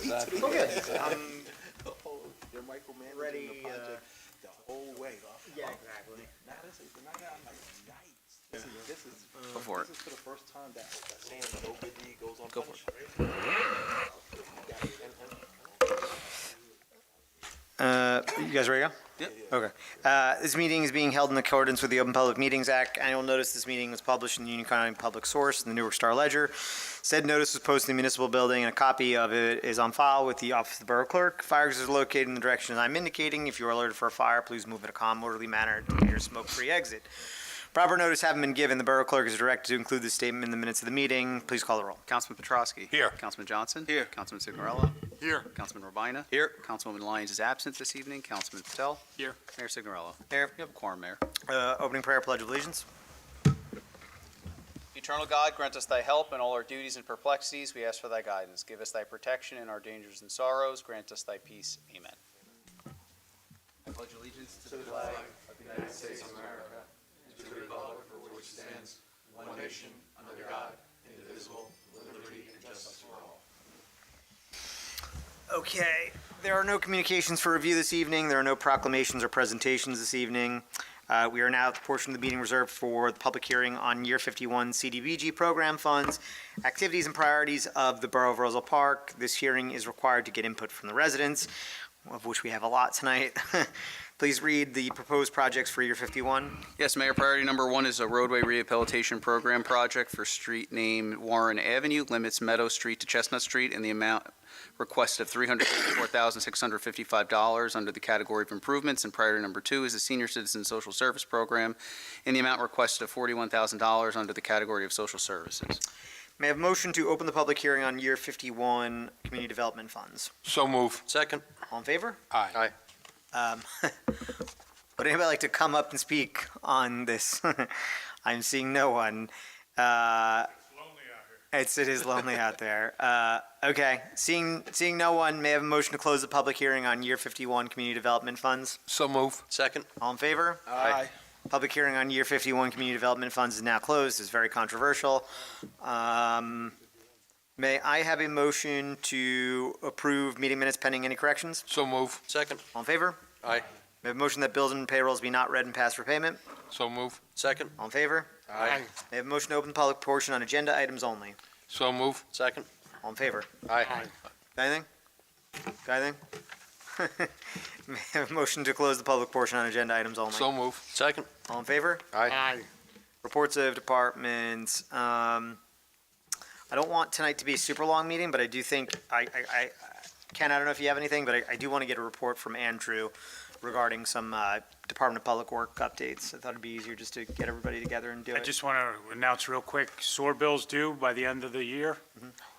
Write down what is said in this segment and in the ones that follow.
So good. They're micromanaging Ready, the project the whole way. Yeah, exactly. Now this is, now I'm like, yikes. This is Go for it. this is for the first time that saying no good deed goes Go for You guys ready to go? Yep. Okay. This meeting is being held in accordance with the Open Public Meetings Act. Annual notice this meeting was published in the Union County Public Source in the Newark Star Ledger. Said notice was posted in the municipal building, and a copy of it is on file with the Office of the Borough Clerk. Fire exits are located in the direction I'm indicating. If you are alerted for a fire, please move in a calm, orderly manner to your smoke-free exit. Proper notice having been given, the Borough Clerk is directed to include this statement in the minutes of the meeting. Please call the roll. Councilman Petrosky. Here. Councilman Johnson. Here. Councilman Signorella. Here. Councilman Robina. Here. Councilwoman Lyons is absent this evening. Councilman Patel. Here. Mayor Signorella. Here. You have a quorum, Mayor. Opening prayer, pledge of allegiance. Eternal God, grant us thy help in all our duties and perplexities. We ask for thy guidance. Give us thy protection in our dangers and sorrows. Grant us thy peace. Amen. I pledge allegiance to the flag of the United States of America, and to the republic for which it stands, one nation, under God, indivisible, with liberty and justice for all. Okay, there are no communications for review this evening. There are no proclamations or presentations this evening. We are now at the portion of the meeting reserved for the public hearing on Year 51 CDBG program funds, activities and priorities of the Borough of Roselle Park. This hearing is required to get input from the residents, of which we have a lot tonight. Please read the proposed projects for Year 51. Yes, Mayor, priority number one is a roadway rehabilitation program project for street name Warren Avenue, limits Meadow Street to Chestnut Street, in the amount requested of $354,655 under the category of improvements. And priority number two is the Senior Citizen Social Service Program in the amount requested of $41,000 under the category of social services. May I have a motion to open the public hearing on Year 51 community development funds? So move. Second. All in favor? Aye. Would anybody like to come up and speak on this? I'm seeing no one. It is lonely out there. Okay, seeing no one, may I have a motion to close the public hearing on Year 51 community development funds? So move. Second. All in favor? Aye. Public hearing on Year 51 community development funds is now closed. It's very controversial. May I have a motion to approve meeting minutes pending any corrections? So move. Second. All in favor? Aye. May I have a motion that bills and payrolls be not read and passed for payment? So move. Second. All in favor? Aye. May I have a motion to open the public portion on agenda items only? So move. Second. All in favor? Aye. Got anything? Got anything? May I have a motion to close the public portion on agenda items only? So move. Second. All in favor? Aye. Reports of departments. I don't want tonight to be a super long meeting, but I do think, Ken, I don't know if you have anything, but I do want to get a report from Andrew regarding some Department of Public Work updates. I thought it'd be easier just to get everybody together and do I it. just want to announce real quick, sewer bills due by the end of the year,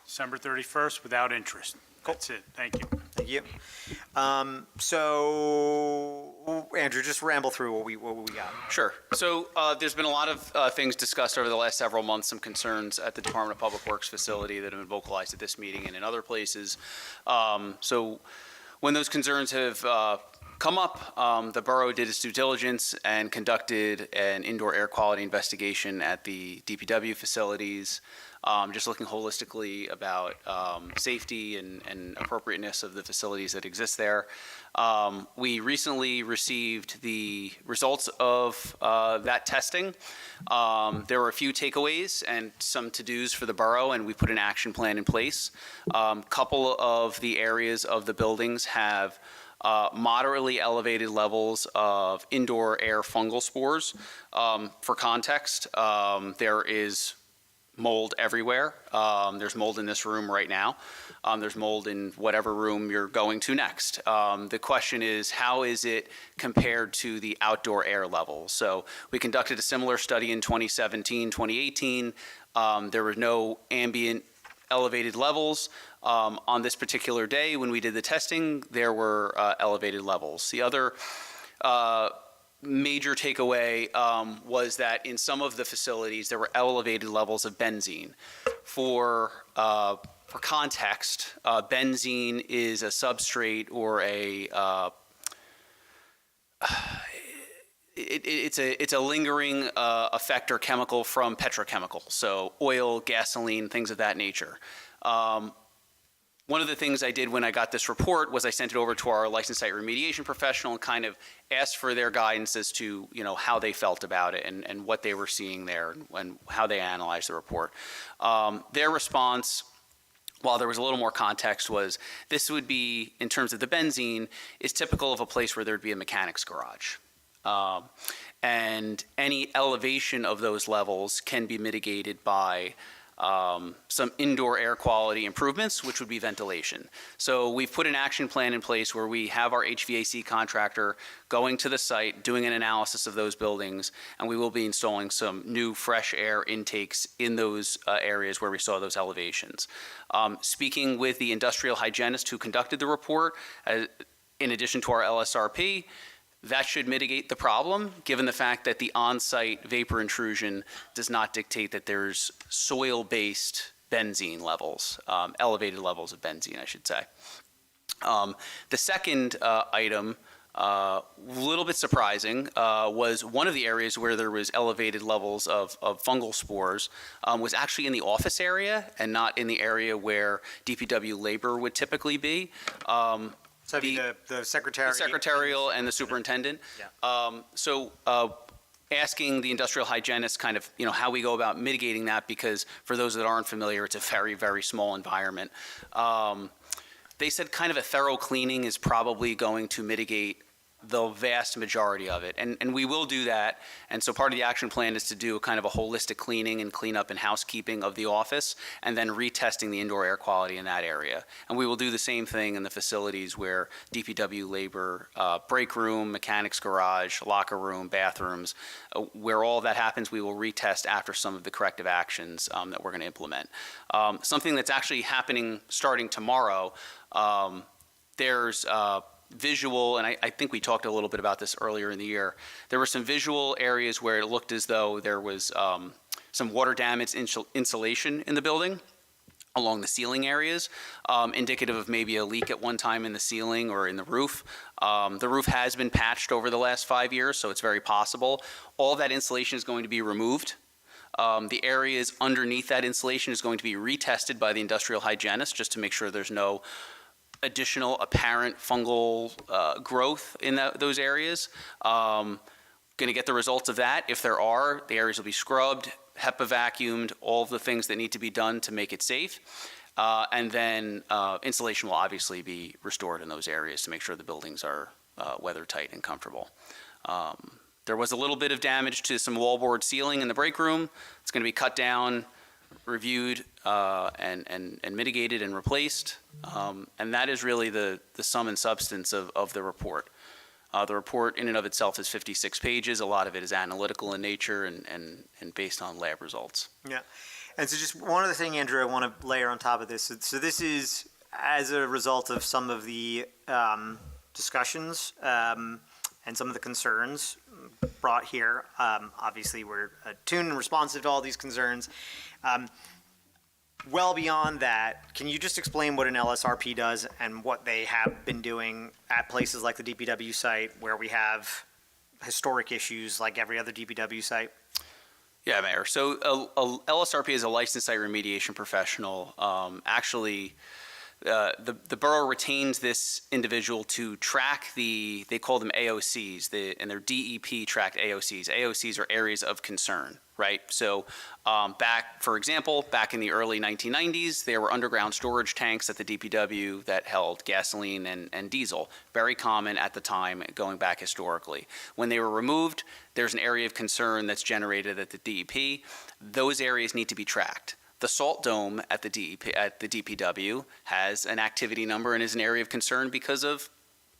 December 31st, without interest. That's it. Thank you. Thank you. So, Andrew, just ramble through what we got. Sure. So there's been a lot of things discussed over the last several months, some concerns at the Department of Public Works facility that have been vocalized at this meeting and in other places. So when those concerns have come up, the borough did its due diligence and conducted an indoor air quality investigation at the DPW facilities, just looking holistically about safety and appropriateness of the facilities that exist there. We recently received the results of that testing. There were a few takeaways and some to-dos for the borough, and we put an action plan in place. Couple of the areas of the buildings have moderately elevated levels of indoor air fungal spores. For context, there is mold everywhere. There's mold in this room right now. There's mold in whatever room you're going to next. The question is, how is it compared to the outdoor air levels? So we conducted a similar study in 2017, 2018. There were no ambient elevated levels. On this particular day when we did the testing, there were elevated levels. The other major takeaway was that in some of the facilities there were elevated levels of benzene. For context, benzene is a substrate or it's a lingering effect or chemical from petrochemicals, so oil, gasoline, things of that nature. One of the things I did when I got this report was I sent it over to our licensed site remediation professional and kind of asked for their guidance as to, how they felt about it and what they were seeing there and how they analyzed the report. Their response, while there was a little more context, was this would be, in terms of the benzene, is typical of a place where there'd be a mechanic's garage. And any elevation of those levels can be mitigated by some indoor air quality improvements, which would be ventilation. So we've put an action plan in place where we have our HVAC contractor going to the site, doing an analysis of those buildings, and we will be installing some new fresh air intakes in those areas where we saw those elevations. Speaking with the industrial hygienist who conducted the report, in addition to our LSRP, that should mitigate the problem, given the fact that the on-site vapor intrusion does not dictate that there's soil-based benzene levels, elevated levels of benzene, I should say. The second item, a little bit surprising, was one of the areas where there was elevated levels of fungal spores was actually in the office area and not in the area where DPW labor would typically be. So the secretary. The secretarial and the superintendent. Yeah. Asking the industrial hygienist kind of, how we go about mitigating that, because for those that aren't familiar, it's a very, very small environment. They said kind of a thorough cleaning is probably going to mitigate the vast majority of it. And we will do that. And so part of the action plan is to do kind of a holistic cleaning and cleanup and housekeeping of the office, and then retesting the indoor air quality in that area. And we will do the same thing in the facilities where DPW labor, break room, mechanics garage, locker room, bathrooms, where all that happens, we will retest after some of the corrective actions that we're going to implement. Something that's actually happening starting tomorrow, there's visual, and I think we talked a little bit about this earlier in the year. There were some visual areas where it looked as though there was some water damage insulation in the building along the ceiling areas, indicative of maybe a leak at one time in the ceiling or in the roof. The roof has been patched over the last 5 years, so it's very possible. All that insulation is going to be removed. The areas underneath that insulation is going to be retested by the industrial hygienist just to make sure there's no additional apparent fungal growth in those areas. Going to get the results of that. If there are, the areas will be scrubbed, HEPA vacuumed, all of the things that need to be done to make it safe. And then insulation will obviously be restored in those areas to make sure the buildings are weather tight and comfortable. There was a little bit of damage to some wallboard ceiling in the break room. It's going to be cut down, reviewed, and mitigated and replaced. And that is really the sum and substance of the report. The report in and of itself is 56 pages. A lot of it is analytical in nature and based on lab results. Yeah. And so just one other thing, Andrew, I want to layer on top of this. So this is as a result of some of the discussions and some of the concerns brought here. Obviously, we're attuned and responsive to all these concerns. Well beyond that, can you just explain what an LSRP does and what they have been doing at places like the DPW site where we have historic issues like every other DPW site? Yeah, Mayor. So a LSRP is a licensed site remediation professional. Actually, the borough retains this individual to track they call them AOCs, and they're DEP tracked AOCs. AOCs are areas of concern, right? So for example, back in the early 1990s, there were underground storage tanks at the DPW that held gasoline and diesel. Very common at the time, going back historically. When they were removed, there's an area of concern that's generated at the DEP. Those areas need to be tracked. The salt dome at the DPW has an activity number and is an area of concern because of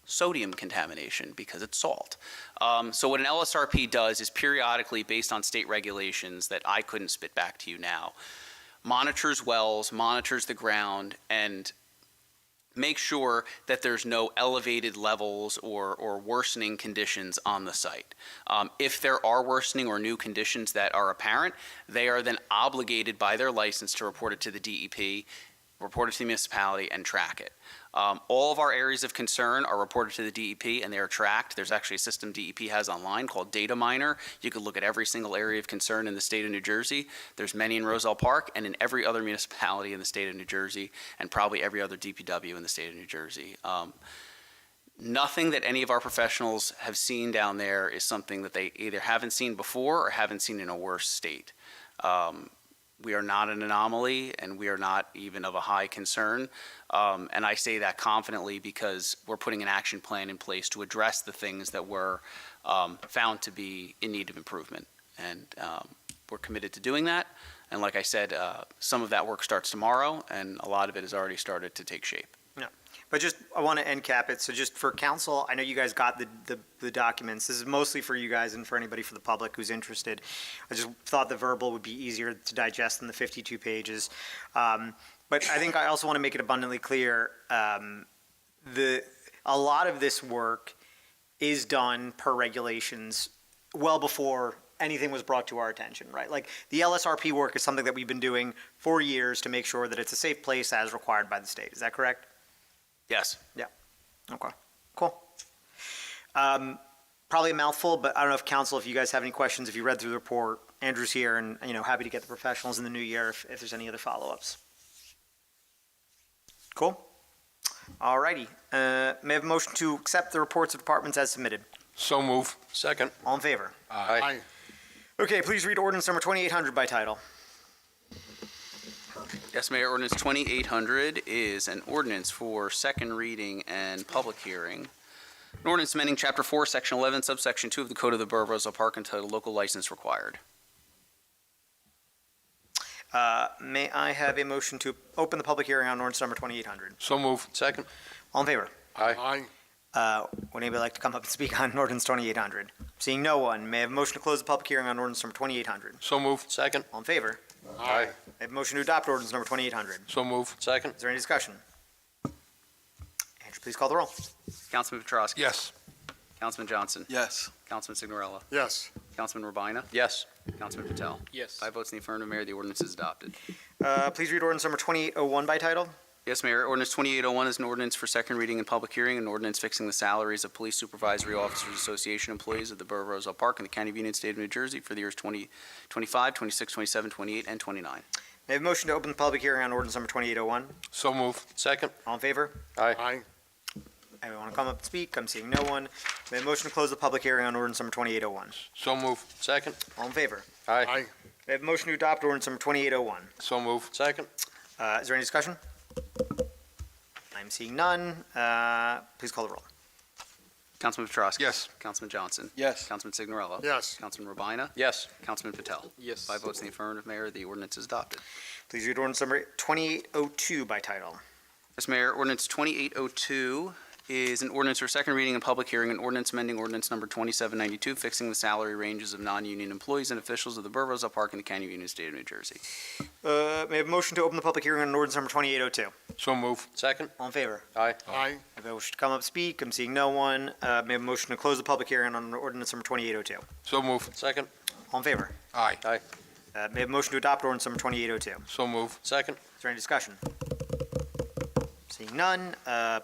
sodium contamination, because it's salt. So what an LSRP does is periodically, based on state regulations that I couldn't spit back to you now, monitors wells, monitors the ground, and make sure that there's no elevated levels or worsening conditions on the site. If there are worsening or new conditions that are apparent, they are then obligated by their license to report it to the DEP. report it to the municipality, and track it. All of our areas of concern are reported to the DEP and they are tracked. There's actually a system DEP has online called Data Miner. You could look at every single area of concern in the state of New Jersey. There's many in Roselle Park and in every other municipality in the state of New Jersey, and probably every other DPW in the state of New Jersey. Nothing that any of our professionals have seen down there is something that they either haven't seen before or haven't seen in a worse state. We are not an anomaly, and we are not even of a high concern. And I say that confidently because we're putting an action plan in place to address the things that were found to be in need of improvement. And we're committed to doing that. And like I said, some of that work starts tomorrow, and a lot of it has already started to take shape. But just, I want to end cap it, so just for council, I know you guys got the documents. This is mostly for you guys and for anybody for the public who's interested. I just thought the verbal would be easier to digest than the 52 pages. But I think I also want to make it abundantly clear, a lot of this work is done per regulations well before anything was brought to our attention, right? Like, the LSRP work is something that we've been doing for years to make sure that it's a safe place as required by the state. Is that correct? Yes. Okay, cool. Probably a mouthful, but I don't know if council, if you guys have any questions, if you read through the report, Andrew's here and, happy to get the professionals in the new year if there's any other follow-ups. Cool. All righty. May I have a motion to accept the reports of departments as submitted? So move. Second. All in favor? Aye. Okay, please read ordinance number 2800 by title. Yes, Mayor, ordinance 2800 is an ordinance for second reading and public hearing. An ordinance amending Chapter 4, Section 11, subsection 2 of the Code of the Borough of Roselle Park entitled Local License Required. May I have a motion to open the public hearing on ordinance number 2800? So move. Second. All in favor? Aye. Would anybody like to come up and speak on ordinance 2800? Seeing no one, may I have a motion to close the public hearing on ordinance number 2800? So move. Second. All in favor? Aye. I have a motion to adopt ordinance number 2800. So move. Second. Is there any discussion? Andrew, please call the roll. Councilman Petrosky. Yes. Councilman Johnson. Yes. Councilman Signorella. Yes. Councilman Urbina. Yes. Councilman Patel. Yes. 5 votes in the affirmative, Mayor. The ordinance is adopted. Please read ordinance number 2801 by title. Yes, Mayor. Ordinance 2801 is an ordinance for second reading and public hearing, an ordinance fixing the salaries of Police Supervisory Officers Association employees of the Borough of Roselle Park and the County of Union, State of New Jersey for the years 2025, 26, 27, 28, and 29. May I have a motion to open the public hearing on ordinance number 2801? So move. Second. All in favor? Aye. Anyone want to come up and speak? I'm seeing no one. May I have a motion to close the public hearing on ordinance number 2801? So move. Second. All in favor? Aye. May I have a motion to adopt ordinance number 2801? So move. Second. Is there any discussion? I'm seeing none. Please call the roll. Councilman Petrosky. Yes. Councilman Johnson. Yes. Councilman Signorella. Yes. Councilman Urbina. Yes. Councilman Patel. Yes. 5 votes in the affirmative, Mayor. The ordinance is adopted. Please read ordinance number 2802 by title. Yes, Mayor. Ordinance 2802 is an ordinance for second reading and public hearing, an ordinance amending ordinance number 2792, fixing the salary ranges of non-union employees and officials of the Borough of Roselle Park and the County of Union, State of New Jersey. May I have a motion to open the public hearing on ordinance number 2802? So move. Second. All in favor? Aye. Aye. If I wish to come up and speak, I'm seeing no one. May I have a motion to close the public hearing on ordinance number 2802? So move. Second. All in favor? Aye. Aye. May I have a motion to adopt ordinance number 2802? So move. Second. Is there any discussion? Seeing none,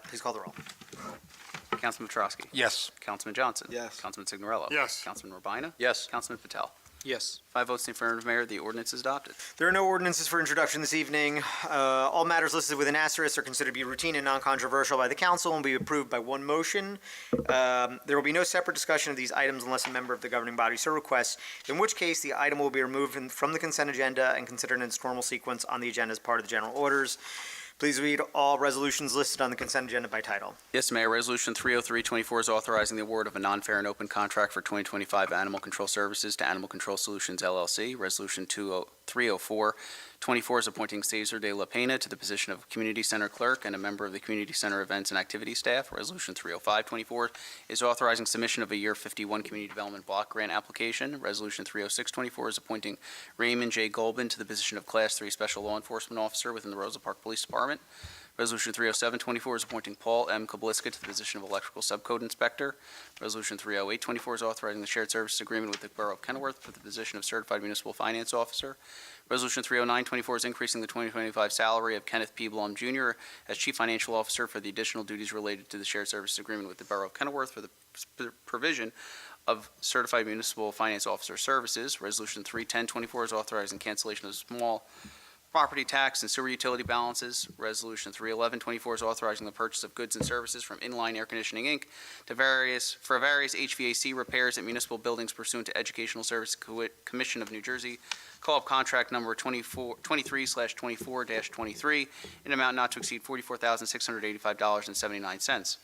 please call the roll. Councilman Petrosky. Yes. Councilman Johnson. Yes. Councilman Signorella. Yes. Councilman Urbina. Yes. Councilman Patel. Yes. 5 votes in the affirmative, Mayor. The ordinance is adopted. There are no ordinances for introduction this evening. All matters listed with an asterisk are considered to be routine and non-controversial by the council and will be approved by one motion. There will be no separate discussion of these items unless a member of the governing body so requests, in which case the item will be removed from the consent agenda and considered in its normal sequence on the agenda as part of the general orders. Please read all resolutions listed on the consent agenda by title. Yes, Mayor. Resolution 30324 is authorizing the award of a non-fair and open contract for 2025 animal control services to Animal Control Solutions LLC. Resolution 30424 is appointing Cesar de la Pena to the position of Community Center Clerk and a member of the Community Center Events and Activity Staff. Resolution 30524 is authorizing submission of a Year 51 Community Development Block Grant application. Resolution 30624 is appointing Raymond J. Golbin to the position of Class 3 Special Law Enforcement Officer within the Roselle Park Police Department. Resolution 307-24 is appointing Paul M. Kabliska to the position of Electrical Subcode Inspector. Resolution 308-24 is authorizing the shared services agreement with the Borough of Kenilworth for the position of Certified Municipal Finance Officer. Resolution 309-24 is increasing the 2025 salary of Kenneth P. Blum Jr. as Chief Financial Officer for the additional duties related to the shared services agreement with the Borough of Kenilworth for the provision of Certified Municipal Finance Officer Services. Resolution 310-24 is authorizing cancellation of small property tax and sewer utility balances. Resolution 311-24 is authorizing the purchase of goods and services from Inline Air Conditioning, Inc. for various HVAC repairs at municipal buildings pursuant to Educational Service Commission of New Jersey, co-op contract number 23/24-23, in an amount not to exceed $44,685.79.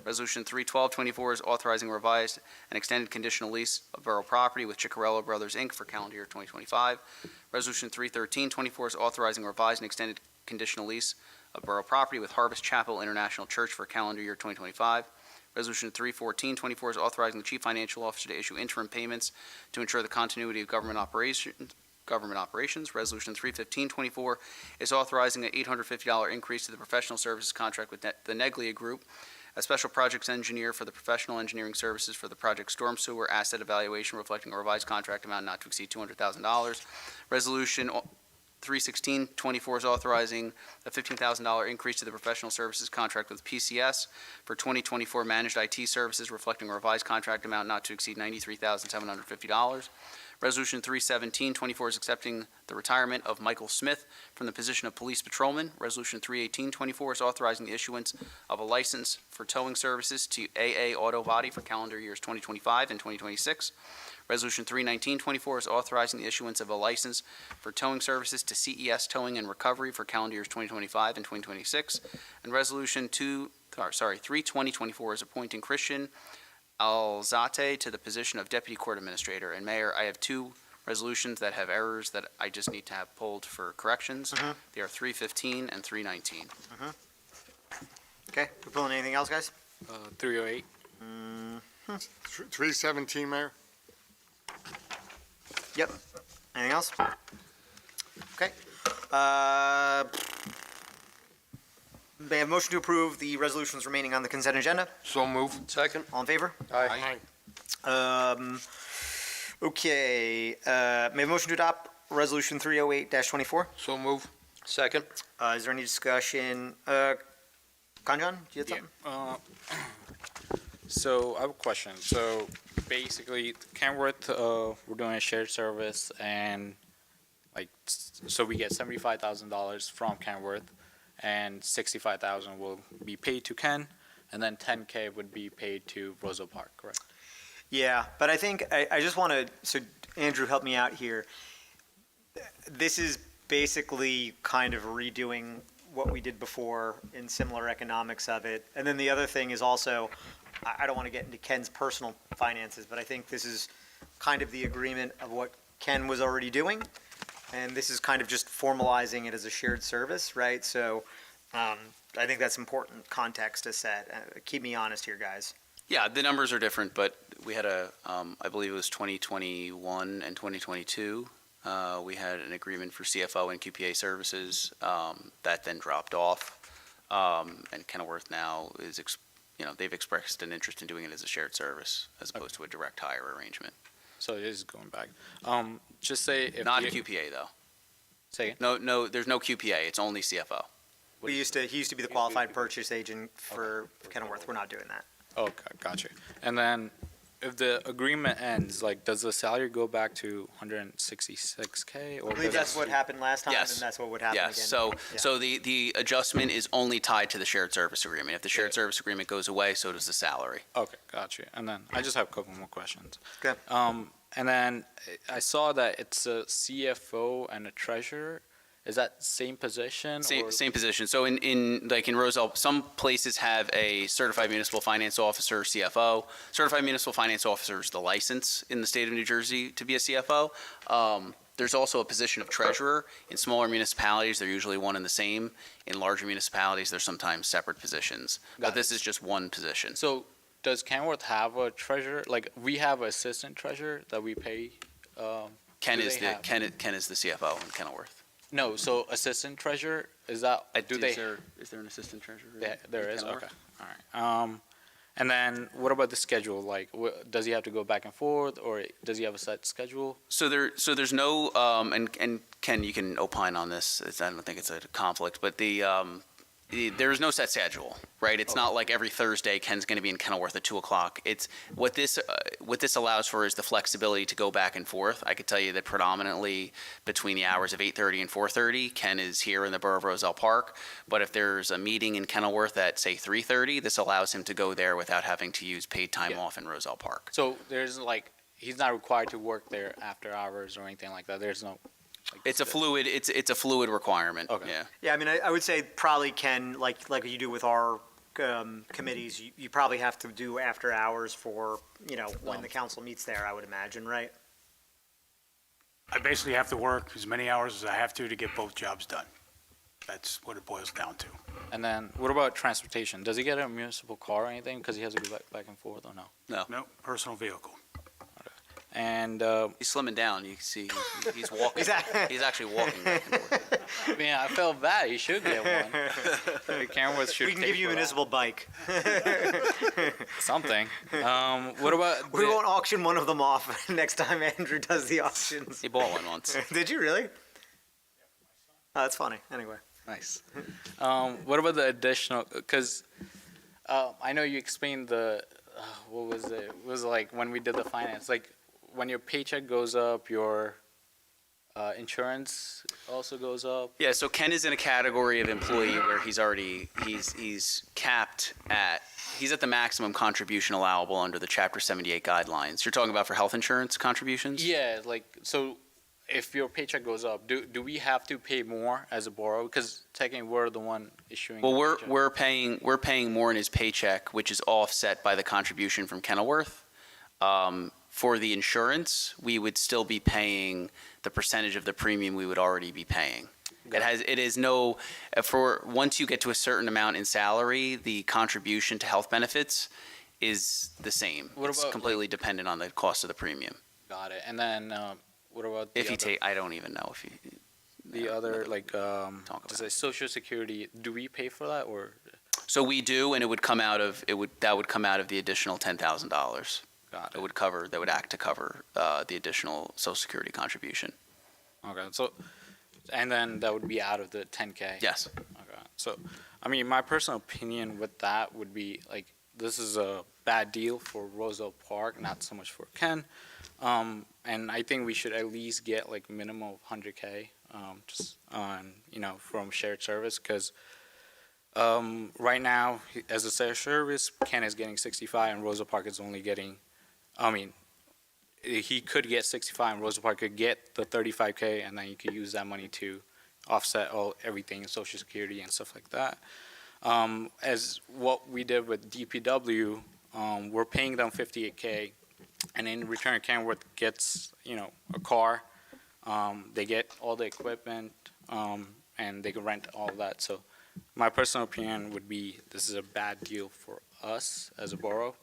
Resolution 312-24 is authorizing revised and extended conditional lease of borough property with Ciccarello Brothers, Inc. for calendar year 2025. Resolution 313-24 is authorizing revised and extended conditional lease of borough property with Harvest Chapel International Church for calendar year 2025. Resolution 314-24 is authorizing the Chief Financial Officer to issue interim payments to ensure the continuity of government operations. Resolution 315-24 is authorizing an $850 increase to the professional services contract with the Neglia Group, a special projects engineer for the professional engineering services for the project storm sewer asset evaluation, reflecting a revised contract amount not to exceed $200,000. Resolution 316-24 is authorizing a $15,000 increase to the professional services contract with PCS for 2024 managed IT services, reflecting a revised contract amount not to exceed $93,750. Resolution 317-24 is accepting the retirement of Michael Smith from the position of police patrolman. Resolution 318-24 is authorizing the issuance of a license for towing services to AA Auto Body for calendar years 2025 and 2026. Resolution 319-24 is authorizing the issuance of a license for towing services to CES Towing and Recovery for calendar years 2025 and 2026. And Resolution 320-24 is appointing Christian Alzate to the position of Deputy Court Administrator. And Mayor, I have two resolutions that have errors that I just need to have pulled for corrections. They are 315 and 319. Okay, we pulling anything else, guys? 308. 317, Mayor? Yep. Anything else? Okay. May I have a motion to approve the resolutions remaining on the consent agenda? So move. Second. All in favor? Aye. Okay, may I have a motion to adopt resolution 308-24? So move. Second. Is there any discussion? Kanjan, do you have something? So I have a question. So basically, Kenworth, we're doing a shared service, and so we get $75,000 from Kenworth, and $65,000 will be paid to Ken, and then $10K would be paid to Roselle Park, correct? Yeah, but I think I just want to, so Andrew, help me out here. This is basically kind of redoing what we did before in similar economics of it. And then the other thing is also, I don't want to get into Ken's personal finances, but I think this is kind of the agreement of what Ken was already doing. And this is kind of just formalizing it as a shared service, right? So I think that's important context to set. Keep me honest here, guys. Yeah, the numbers are different, but we had I believe it was 2021 and 2022. We had an agreement for CFO and QPA services that then dropped off. And Kenilworth now is, they've expressed an interest in doing it as a shared service as opposed to a direct hire arrangement. So it is going back. Just say if Not a QPA though. Say it. No, there's no QPA. It's only CFO. He used to be the qualified purchase agent for Kenilworth. We're not doing that. Oh, gotcha. And then if the agreement ends, does the salary go back to 166K? Or I believe that's what happened last time, Yes. and that's what would happen again. Yes, so the adjustment is only tied to the shared service agreement. If the shared service agreement goes away, so does the salary. Okay, gotcha. And then I just have a couple more questions. Okay. And then I saw that it's a CFO and a treasurer. Is that same position? or? Same position. So in Roselle, some places have a certified municipal finance officer, CFO. Certified municipal finance officer is the license in the state of New Jersey to be a CFO. There's also a position of treasurer. In smaller municipalities, they're usually one and the same. In larger municipalities, they're sometimes separate positions. Got But this is just one position. So does Kenworth have a treasurer? We have an assistant treasurer that we pay. Ken do is they have? Ken is the CFO in Kenilworth. No, so assistant treasurer, is that, do they? Is there an assistant treasurer? Yeah, there in is, Kenilworth? okay, all right. And then what about the schedule? Like, does he have to go back and forth, or does he have a set schedule? So there's no, and Ken, you can opine on this. I don't think it's a conflict, but there is no set schedule, right? It's not like every Thursday Ken's going to be in Kenilworth at 2:00. It's what this allows for is the flexibility to go back and forth. I could tell you that predominantly between the hours of 8:30 and 4:30, Ken is here in the borough of Roselle Park. But if there's a meeting in Kenilworth at say 3:30, this allows him to go there without having to use paid time Yeah. off in Roselle Park. So there's like, he's not required to work there after hours or anything like that, there's no. Like, It's a fluid requirement. Okay. Yeah. Yeah, I mean, I would say probably can, like you do with our committees, you probably have to do after hours for, when the council meets there, I would imagine, right? I basically have to work as many hours as I have to get both jobs done. That's what it boils down to. And then what about transportation? Does he get a municipal car or anything? Because he has to go back and forth or no? No, personal vehicle. And, He's slimming down. You can see he's walking. Exactly. He's actually walking back and forth. man, I felt bad. He should get one. Kenilworth should We can pay give you a for that. municipal bike. Something. What about? We won't auction one of them off next time Andrew does the auctions. He bought one once. Did you really? Oh, that's funny. Anyway. Nice. What about the additional? Because I know you explained the. What was it? It was like when we did the finance. Like when your paycheck goes up, your insurance also goes up. Yeah, so Ken is in a category of employee where he's capped at, he's at the maximum contribution allowable under the Chapter 78 guidelines. You're talking about for health insurance contributions? Yeah, like so. If your paycheck goes up, do we have to pay more as a borrower? Because technically we're the one issuing. Well, the paycheck. we're paying more in his paycheck, which is offset by the contribution from Kenilworth. For the insurance, we would still be paying the percentage of the premium we would already be paying. It is no, once you get to a certain amount in salary, the contribution to health benefits is the same. What It's about, completely dependent on the cost of the premium. Got it. And then what about the If you other, take, I don't even know if you. the other like Talk is about it Social Security? Do we pay for that or? So we do, and it would come out of, that would come out of the additional $10,000. Got It would cover, that would act to cover the additional Social Security contribution. Okay, so, and then that would be out of the 10K? Yes. Okay, so, I mean, my personal opinion with that would be, like, this is a bad deal for Roselle Park, not so much for Ken. And I think we should at least get, like, minimum of 100K, just on, from shared service, because right now, as a shared service, Ken is getting 65, and Roselle Park is only getting, he could get 65 and Roselle Park could get the 35K, and then you could use that money to offset everything, Social Security and stuff like that. As what we did with DPW, we're paying them 58K, and in return, Kenworth gets, a car. They get all the equipment, and they can rent all that. So my personal opinion would be this is a bad deal for us as a borough.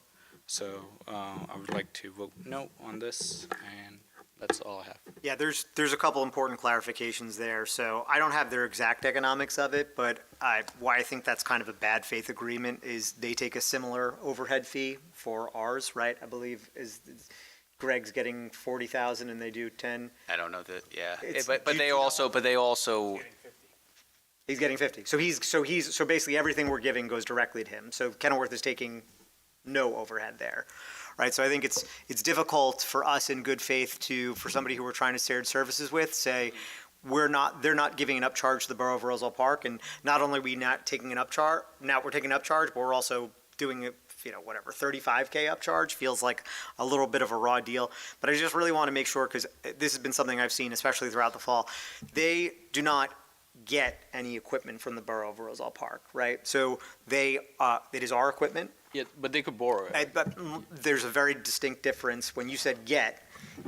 So I would like to vote no on this, and that's all I have. Yeah, there's a couple important clarifications there. So I don't have their exact economics of it, but why I think that's kind of a bad faith agreement is they take a similar overhead fee for ours, right? I believe is Greg's getting 40,000 and they do 10. I don't know that, yeah. It's- But they also, He's getting 50. So basically everything we're giving goes directly to him. So Kenilworth is taking no overhead there, right? So I think it's difficult for us in good faith for somebody who we're trying to share services with, say, they're not giving an upcharge to the borough of Roselle Park, and not only are we not taking an upcharge, now we're taking an upcharge, but we're also doing a, 35K upcharge feels like a little bit of a raw deal. But I just really want to make sure, because this has been something I've seen, especially throughout the fall, they do not get any equipment from the borough of Roselle Park, right? So it is our equipment. Yeah, but they could borrow it. But there's a very distinct difference. When you said get,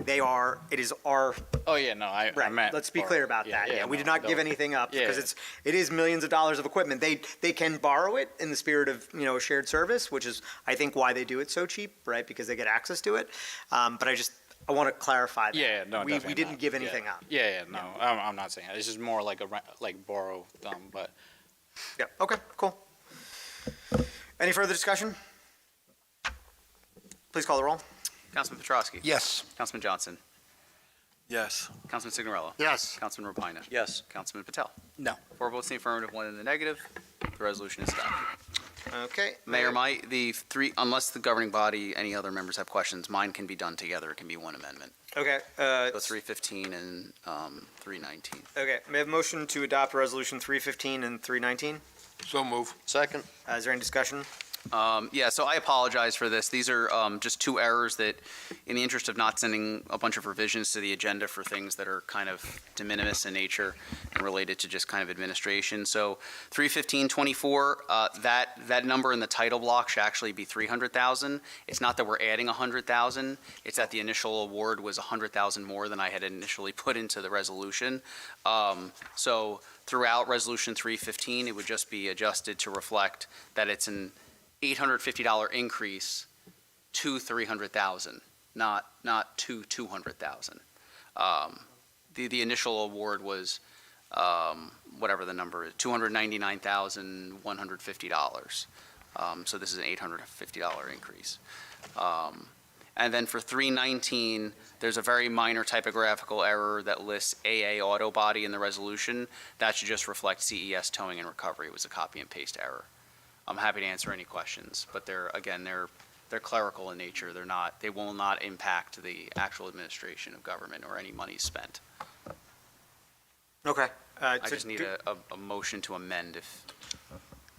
it is our, Oh, yeah, no, I right, meant. let's be borrow. clear about that. Yeah, we no, did not give don't. anything up Yeah. because it is millions of dollars of equipment. They can borrow it in the spirit of, a shared service, which is, I think, why they do it so cheap, right? Because they get access to it. But I want to clarify that. Yeah, no, We definitely didn't not. give anything Yeah. out. Yeah, no, I'm not saying that. It's just more like like borrow them, but Yeah, okay, cool. Any further discussion? Please call the roll. Councilman Petrowski. Yes. Councilman Johnson. Yes. Councilman Signorello. Yes. Councilman Rapina. Yes. Councilman Patel. No. 4 votes in the affirmative, 1 in the negative. The resolution is adopted. Okay. Mayor, unless the governing body, any other members have questions, mine can be done together. It can be one amendment. Okay, So 315 and 319. okay, may I have a motion to adopt Resolution 315 and 319? So move. Second. Is there any discussion? Yeah, so I apologize for this. These are just 2 errors that, in the interest of not sending a bunch of revisions to the agenda for things that are kind of de minimis in nature and related to just kind of administration. So 31524, that number in the title block should actually be 300,000. It's not that we're adding 100,000. It's that the initial award was 100,000 more than I had initially put into the resolution. So throughout Resolution 315, it would just be adjusted to reflect that it's an $850 increase to 300,000, not to 200,000. The initial award was, whatever the number is, $299,150. So this is an $850 increase. And then for 319, there's a very minor typographical error that lists AA Auto Body in the resolution. That should just reflect CES Towing and Recovery. It was a copy and paste error. I'm happy to answer any questions, but they're clerical in nature. They will not impact the actual administration of government or any money spent. Okay. I just need a motion to amend if,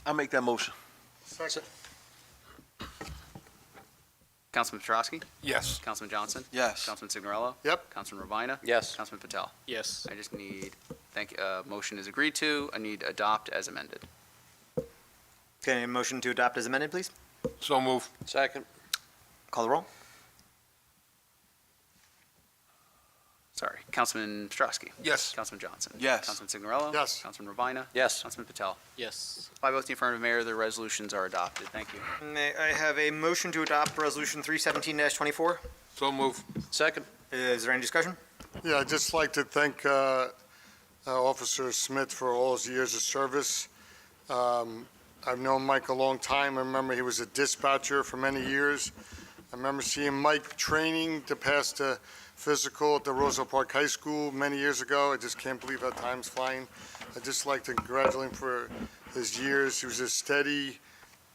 I'll make that motion. Second. Councilman Petrowski? Yes. Councilman Johnson? Yes. Councilman Signorello? Yep. Councilman Ravina? Yes. Councilman Patel? yes. I just need, motion is agreed to. I need adopt as amended. Okay, a motion to adopt as amended, please? So move. Second. Call the roll. Sorry. Councilman Petrowski? Yes. Councilman Johnson? Yes. Councilman Signorello? Yes. Councilman Ravina? Yes. Councilman Patel? Yes. 5 votes in the affirmative, Mayor. The resolutions are adopted. Thank you. May I have a motion to adopt Resolution 317-24? So move. Second. Is there any discussion? Yeah, I'd just like to thank Officer Smith for all his years of service. I've known Mike a long time. I remember he was a dispatcher for many years. I remember seeing Mike training to pass the physical at the Roselle Park High School many years ago. I just can't believe how time's flying. I'd just like to congratulate him for his years. He was a steady,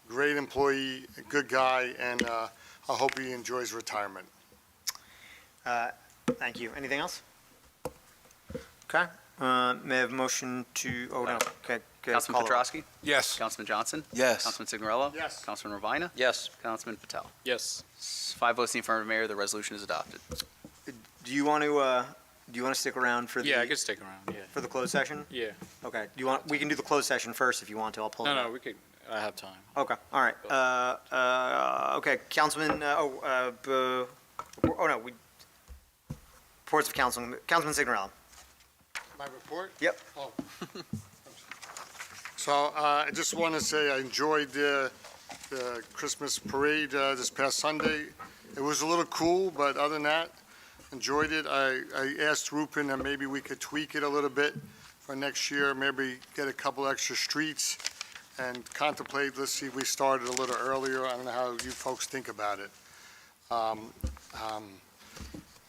great employee, a good guy, and I hope he enjoys retirement. Thank you. Anything else? Okay. May I have a motion to, oh, no. Okay. Councilman call the roll. Petrowski? Yes. Councilman Johnson? Yes. Councilman Signorello? Yes. Councilman Ravina? Yes. Councilman Patel? Yes. 5 votes in the affirmative, Mayor. The resolution is adopted. Do you want to stick around for Yeah, I the, could stick around, yeah. for the closed session? Yeah. Okay. We can do the closed session first if you want to. I'll pull it No, up. no, we could, I have time. Okay, all right. Okay, Councilman, reports of Councilman Signorello. My report? Yep. Oh. So I just want to say I enjoyed the Christmas parade this past Sunday. It was a little cool, but other than that, enjoyed it. I asked Rupin that maybe we could tweak it a little bit for next year, maybe get a couple extra streets and contemplate, let's see if we started a little earlier. I don't know how you folks think about it.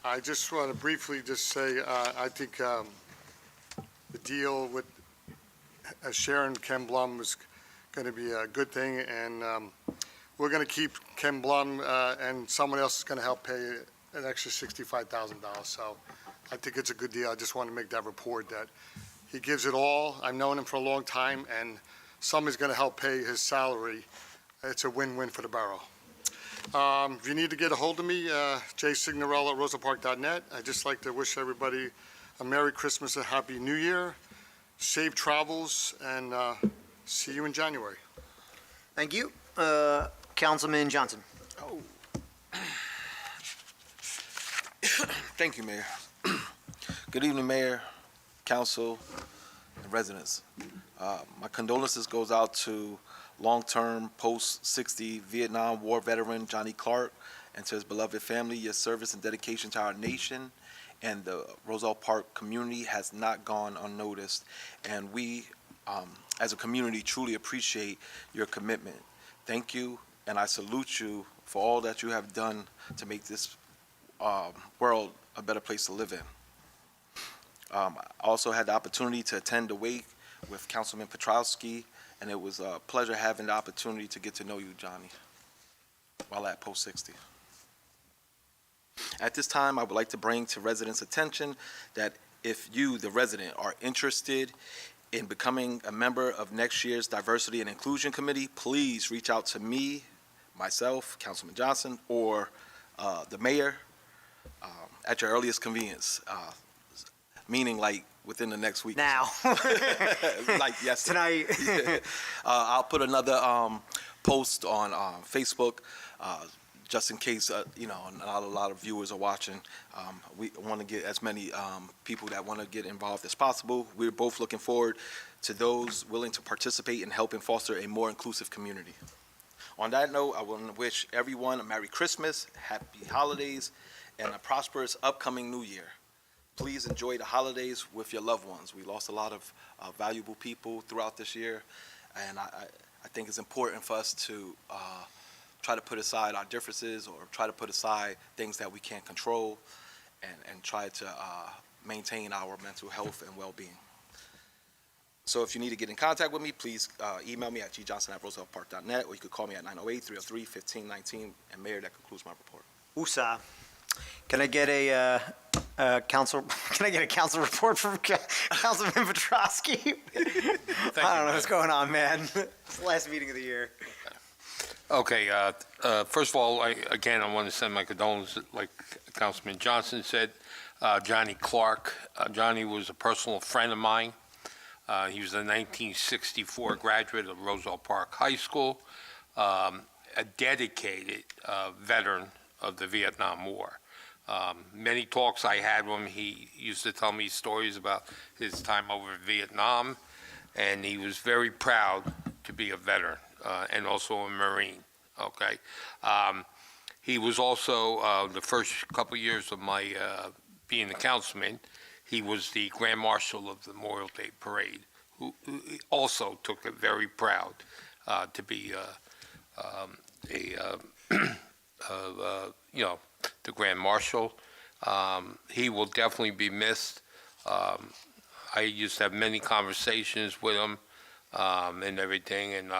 I just want to briefly just say, I think the deal with Sharon Ken Blum is going to be a good thing, and we're going to keep Ken Blum, and someone else is going to help pay an extra $65,000. So I think it's a good deal. I just want to make that report that he gives it all. I've known him for a long time, and somebody's going to help pay his salary. It's a win-win for the borough. If you need to get a hold of me, jsignorello at rosellepark.net. I'd just like to wish everybody a Merry Christmas, a Happy New Year, safe travels, and see you in January. Thank you. Councilman Johnson. Thank you, Mayor. Good evening, Mayor, Council, and residents. My condolences goes out to long-term post-60 Vietnam War veteran Johnny Clark and to his beloved family, your service and dedication to our nation and the Roselle Park community has not gone unnoticed. And we, as a community, truly appreciate your commitment. Thank you, and I salute you for all that you have done to make this world a better place to live in. I also had the opportunity to attend the wake with Councilman Petrowski, and it was a pleasure having the opportunity to get to know you, Johnny, while at Post 60. At this time, I would like to bring to residents' attention that if you, the resident, are interested in becoming a member of next year's Diversity and Inclusion Committee, please reach out to me, myself, Councilman Johnson, or the mayor at your earliest convenience, meaning like within the next week. Now. Like yesterday. Tonight. I'll put another post on Facebook just in case, not a lot of viewers are watching. We want to get as many people that want to get involved as possible. We're both looking forward to those willing to participate in helping foster a more inclusive community. On that note, I want to wish everyone a Merry Christmas, Happy Holidays, and a prosperous upcoming New Year. Please enjoy the holidays with your loved ones. We lost a lot of valuable people throughout this year, and I think it's important for us to try to put aside our differences or try to put aside things that we can't control and try to maintain our mental health and well-being. So if you need to get in contact with me, please email me at gjohnson@rosellepark.net, or you could call me at 908-303-1519. And Mayor, that concludes my report. USA. Can I get a council? Can I get a council report from Councilman Petrowski? I don't know what's going on, man. It's the last meeting of the year. Okay, first of all, I want to send my condolences, like Councilman Johnson said, Johnny Clark. Johnny was a personal friend of mine. He was a 1964 graduate of Roselle Park High School, a dedicated veteran of the Vietnam War. Many talks I had with him, he used to tell me stories about his time over in Vietnam, and he was very proud to be a veteran and also a Marine, okay? He was also, the first couple years of my being a councilman, he was the Grand Marshal of the Memorial Day Parade, who also took it very proud to be the Grand Marshal. He will definitely be missed. I used to have many conversations with him and everything, and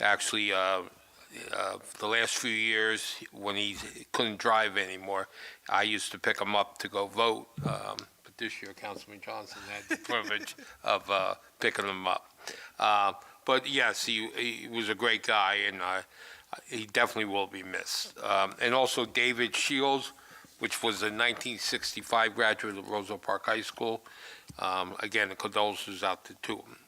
actually the last few years when he couldn't drive anymore, I used to pick him up to go vote. But this year, Councilman Johnson had the privilege of picking him up. But yes, he was a great guy, and he definitely will be missed. And also David Shields, which was a 1965 graduate of Roselle Park High School. Again, the condolences out to two of them.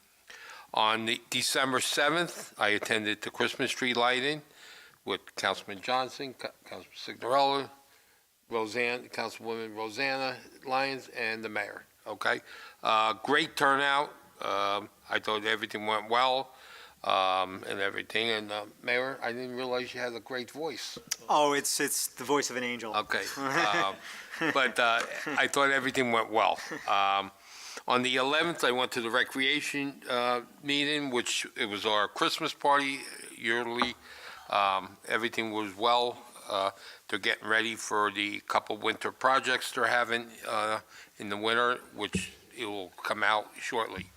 On December 7th, I attended the Christmas tree lighting with Councilman Johnson, Councilman Signorella, Councilwoman Rosanna Lyons, and the mayor, okay? Great turnout. I thought everything went well. And everything. And Mayor, I didn't realize you had a great voice. Oh, it's the voice of an angel. Okay. But I thought everything went well. On the 11th, I went to the recreation meeting, which it was our Christmas party yearly. Everything was well. They're getting ready for the couple winter projects they're having in the winter, which it will come out shortly.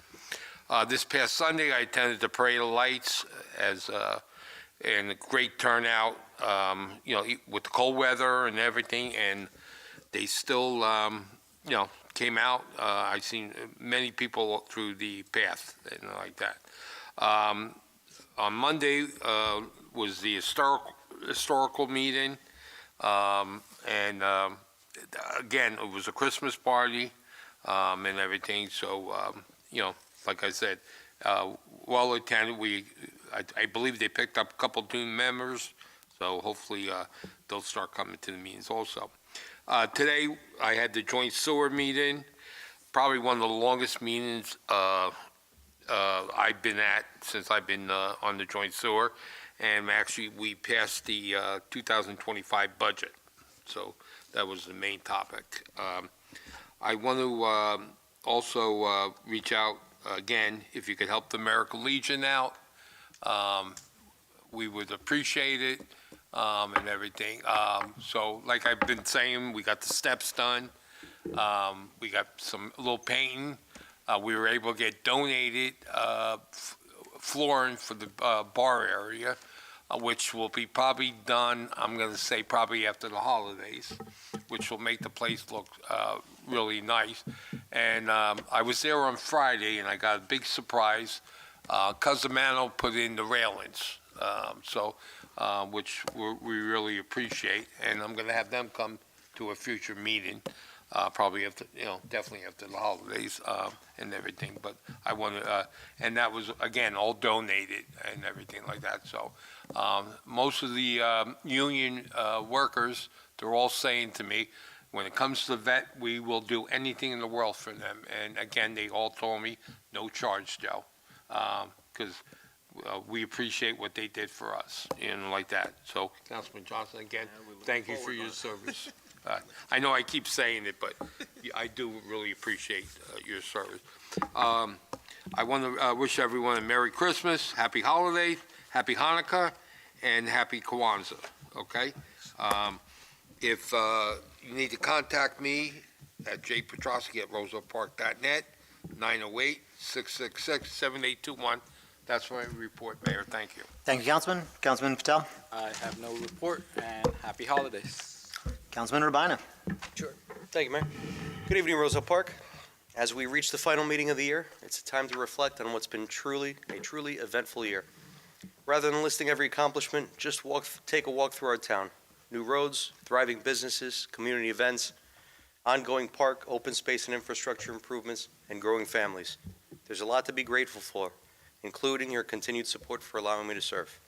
This past Sunday, I attended the Parade of Lights and a great turnout, with the cold weather and everything, and they still, came out. I've seen many people through the path and like that. On Monday was the historical meeting, and again, it was a Christmas party and everything, so, like I said, well attended. I believe they picked up a couple new members, so hopefully they'll start coming to the meetings also. Today, I had the joint sewer meeting, probably one of the longest meetings I've been at since I've been on the joint sewer. And actually, we passed the 2025 budget. So that was the main topic. I want to also reach out again, if you could help the American Legion out. We would appreciate it and everything. So like I've been saying, we got the steps done. We got a little painting. We were able to get donated flooring for the bar area, which will be probably done, I'm going to say probably after the holidays, which will make the place look really nice. And I was there on Friday, and I got a big surprise. Cusimano put in the railings, which we really appreciate. And I'm going to have them come to a future meeting, probably after, definitely after the holidays and everything. But I want to, and that was, again, all donated and everything like that. So most of the union workers, they're all saying to me, when it comes to the vet, we will do anything in the world for them. And again, they all told me, no charge, Joe, because we appreciate what they did for us, like that. So, Councilman Johnson, again, thank you for your service. I know I keep saying it, but I do really appreciate your service. I want to wish everyone a Merry Christmas, Happy Holidays, Happy Hanukkah, and Happy Kwanzaa, okay? If you need to contact me at jpetrosky@rosellepark.net, 908-666-7821. That's my report, Mayor. Thank you. Thank you, Councilman. Councilman Patel. I have no report, and happy holidays. Councilman Rabina. Sure. Thank you, Mayor. Good evening, Roselle Park. As we reach the final meeting of the year, it's a time to reflect on what's been a truly eventful year. Rather than listing every accomplishment, just take a walk through our town. New roads, thriving businesses, community events, ongoing park, open space and infrastructure improvements, and growing families. There's a lot to be grateful for, including your continued support for allowing me to serve.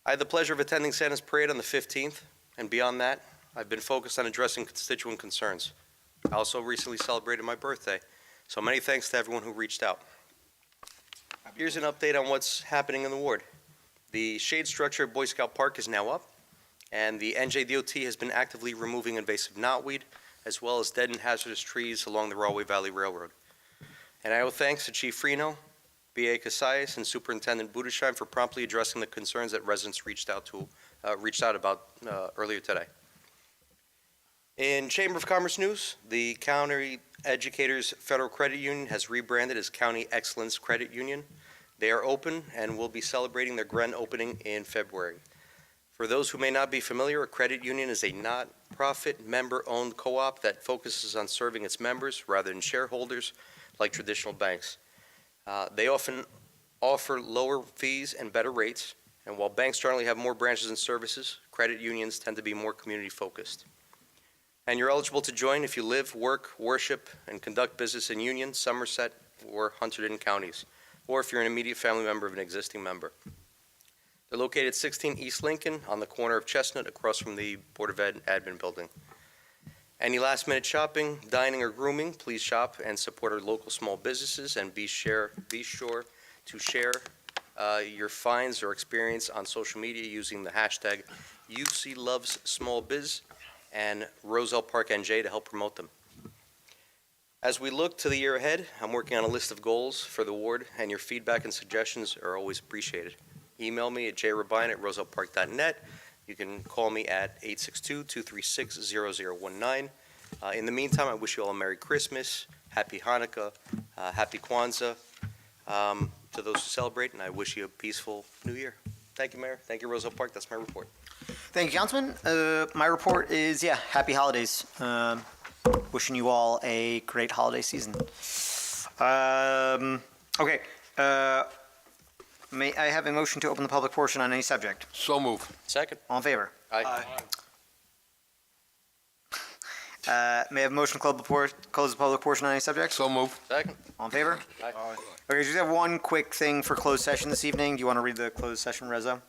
I had the pleasure of attending Santa's Parade on the 15th, and beyond that, I've been focused on addressing constituent concerns. I also recently celebrated my birthday, so many thanks to everyone who reached out. Here's an update on what's happening in the ward. The shade structure at Boy Scout Park is now up, and the NJDOT has been actively removing invasive knotweed, as well as dead and hazardous trees along the Rahway Valley Railroad. And I owe thanks to Chief Freno, B.A. Casayas, and Superintendent Budesheim for promptly addressing the concerns that residents reached out about earlier today. In Chamber of Commerce news, the County Educators Federal Credit Union has rebranded as County Excellence Credit Union. They are open and will be celebrating their grand opening in February. For those who may not be familiar, a credit union is a not-profit, member-owned co-op that focuses on serving its members rather than shareholders like traditional banks. They often offer lower fees and better rates, and while banks generally have more branches and services, credit unions tend to be more community-focused. And you're eligible to join if you live, work, worship, and conduct business in Union, Somerset, or Hunterdon counties, or if you're an immediate family member of an existing member. They're located at 16 East Lincoln on the corner of Chestnut across from the Board of Ed admin building. Any last-minute shopping, dining, or grooming, please shop and support our local small businesses, and be sure to share your finds or experience on social media using the hashtag UCLovesSmallBiz and Roselle Park NJ to help promote them. As we look to the year ahead, I'm working on a list of goals for the ward, and your feedback and suggestions are always appreciated. Email me at jrabine@rosellepark.net. You can call me at 862-236-0019. In the meantime, I wish you all a Merry Christmas, Happy Hanukkah, Happy Kwanzaa to those who celebrate, and I wish you a peaceful New Year. Thank you, Mayor. Thank you, Roselle Park. That's my report. Thank you, Councilman. My report is, happy holidays. Wishing you all a great holiday season. Okay. May I have a motion to open the public portion on any subject? So move. Second. All in favor? Aye. May I have a motion to close the public portion on any subject? So move. Second. All in favor? Aye. Okay, just have one quick thing for closed session this evening. Do you want to read the closed session, Reza?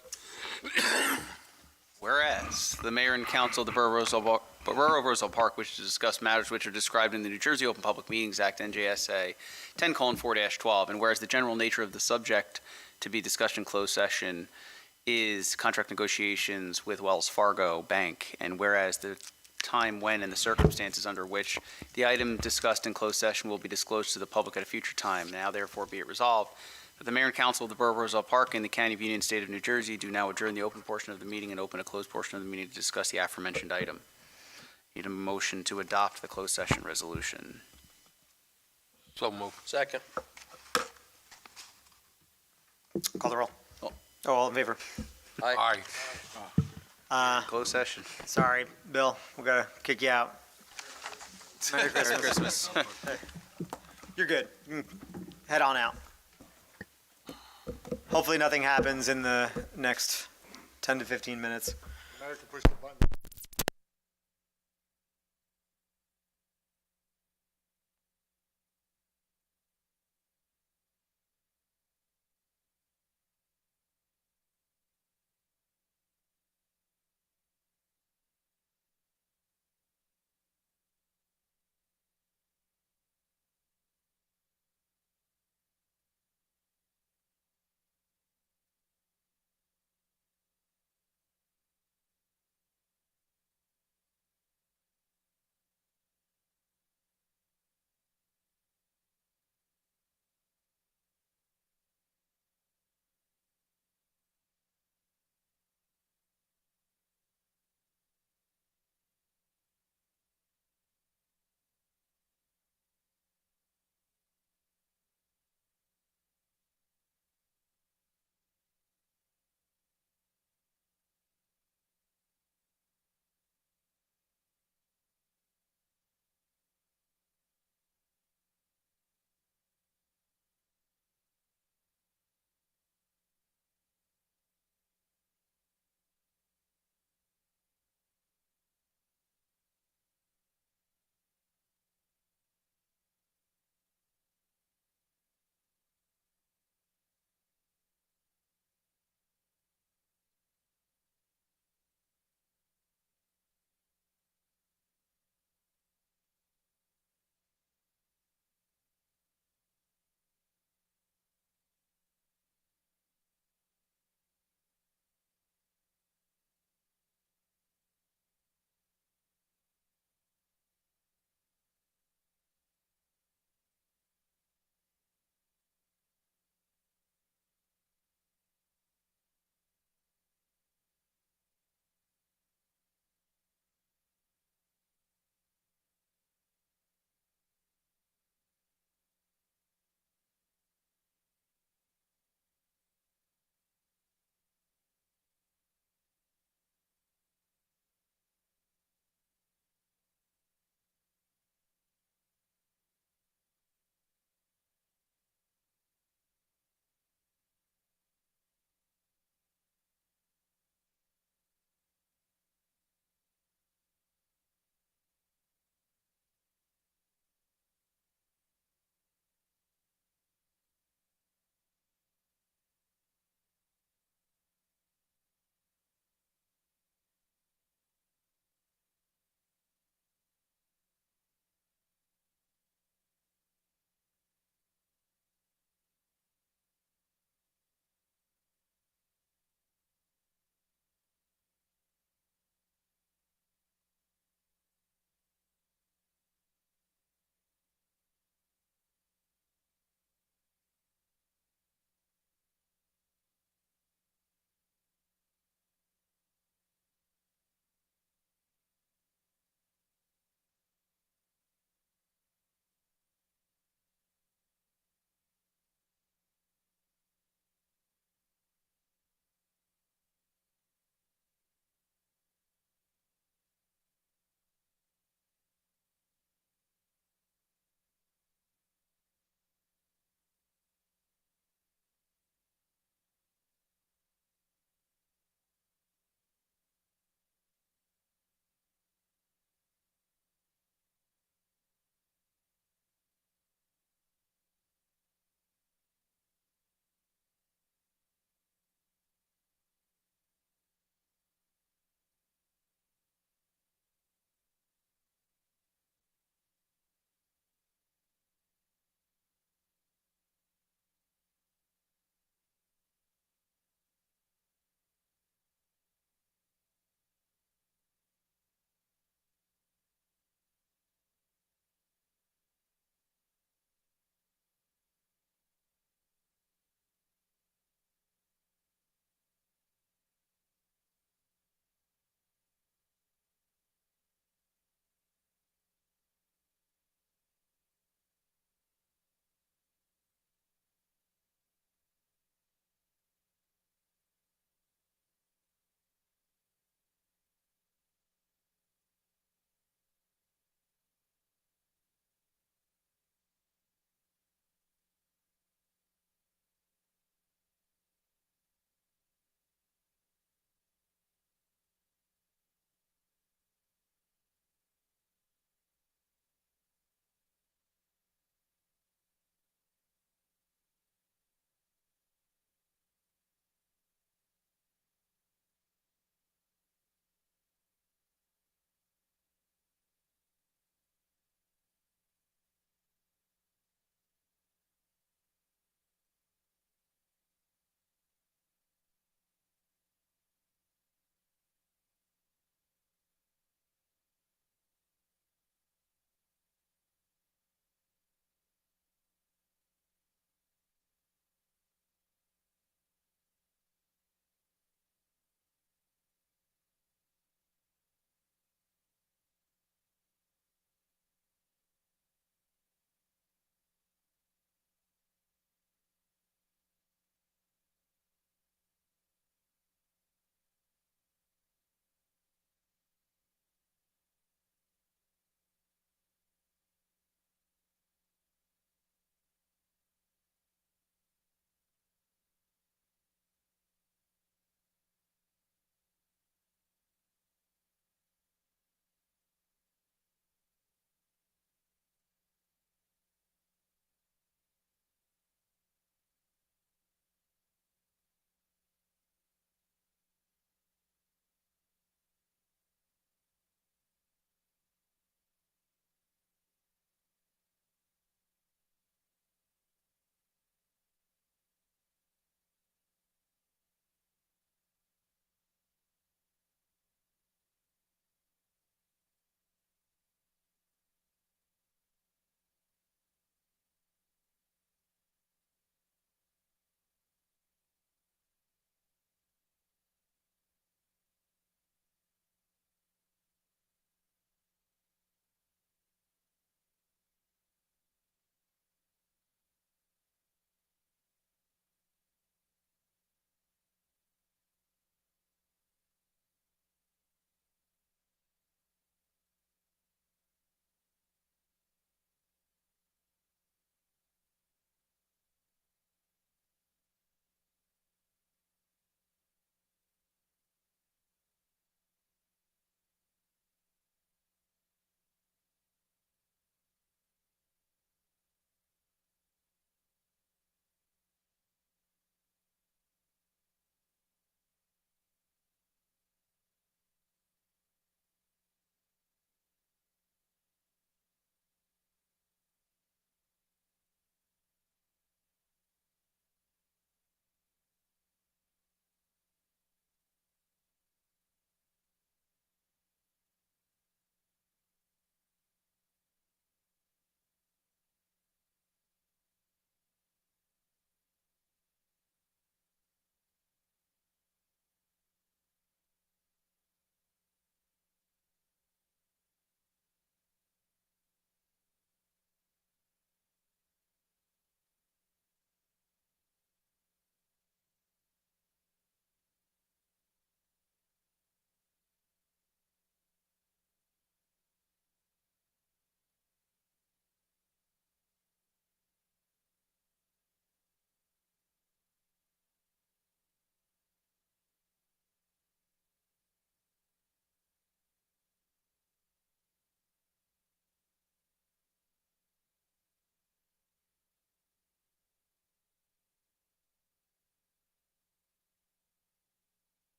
Whereas the mayor and council of the Borough of Borough of Roselle Park, which to discuss matters which are described in the New Jersey Open Public Meetings Act, NJSA 10:4-12, and whereas the general nature of the subject to be discussed in closed session is contract negotiations with Wells Fargo Bank, and whereas the time when and the circumstances under which the item discussed in closed session will be disclosed to the public at a future time, now therefore be it resolved that the mayor and council of the Borough of Roselle Park in the County of Union, State of New Jersey do now adjourn the open portion of the meeting and open a closed portion of the meeting to discuss the aforementioned item. Need a motion to adopt the closed session resolution. So moved. Second. Call the roll. Oh. Oh, all in favor? Aye. Closed session. Sorry, Bill, we gotta kick you out. Merry Christmas. You're good. You can head on out. Hopefully nothing happens in the next 10 to 15 minutes. Mayor can push the button.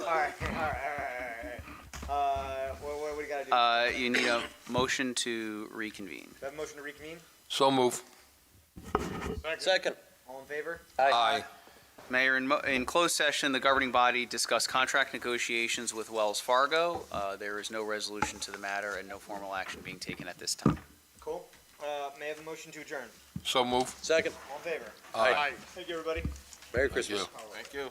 right. What do you gotta do? You need a motion to reconvene. Do I have a motion to reconvene? So move. Second. All in favor? Aye. Mayor, in closed session, the governing body discussed contract negotiations with Wells Fargo. There is no resolution to the matter and no formal action being taken at this time. Cool. May I have a motion to adjourn? So move. Second. All in favor? Aye. Thank you, everybody. Merry Thank you. Christmas. Thank you.